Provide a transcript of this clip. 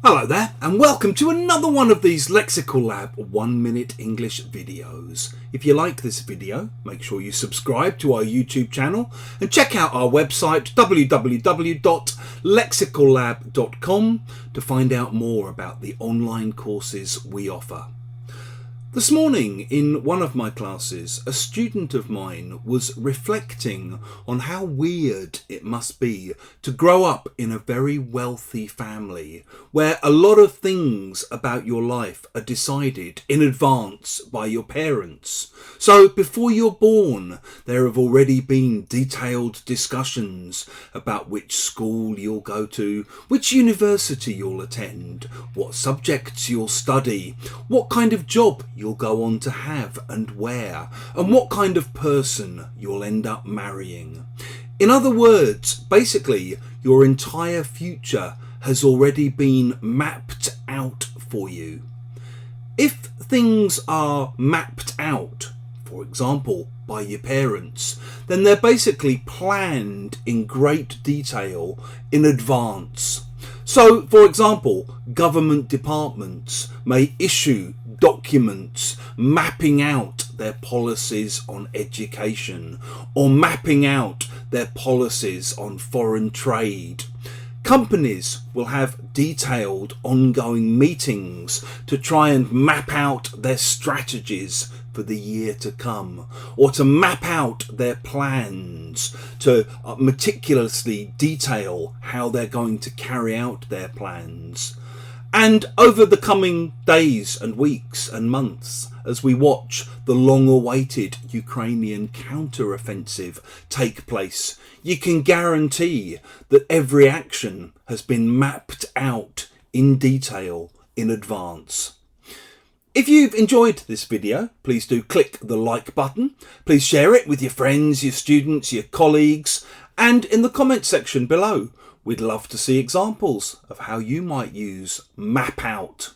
Hello there and welcome to another one of these Lexical Lab 1 minute English videos. If you like this video, make sure you subscribe to our YouTube channel and check out our website www.lexicallab.com to find out more about the online courses we offer. This morning in one of my classes, a student of mine was reflecting on how weird it must be to grow up in a very wealthy family where a lot of things about your life are decided in advance by your parents. So before you're born, there have already been detailed discussions about which school you'll go to, which university you'll attend, what subjects you'll study, what kind of job you'll go on to have and where, and what kind of person you'll end up marrying. In other words, basically, your entire future has already been mapped out for you. If things are mapped out, for example, by your parents, then they're basically planned in great detail in advance. So, for example, government departments may issue documents mapping out their policies on education or mapping out their policies on foreign trade. Companies will have detailed ongoing meetings to try and map out their strategies for the year to come, or to map out their plans, to meticulously detail how they're going to carry out their plans. And over the coming days and weeks and months, as we watch the long-awaited Ukrainian counter-offensive take place, you can guarantee that every action has been mapped out in detail in advance. If you've enjoyed this video, please do click the like button. Please share it with your friends, your students, your colleagues, and in the comment section below. We'd love to see examples of how you might use map out.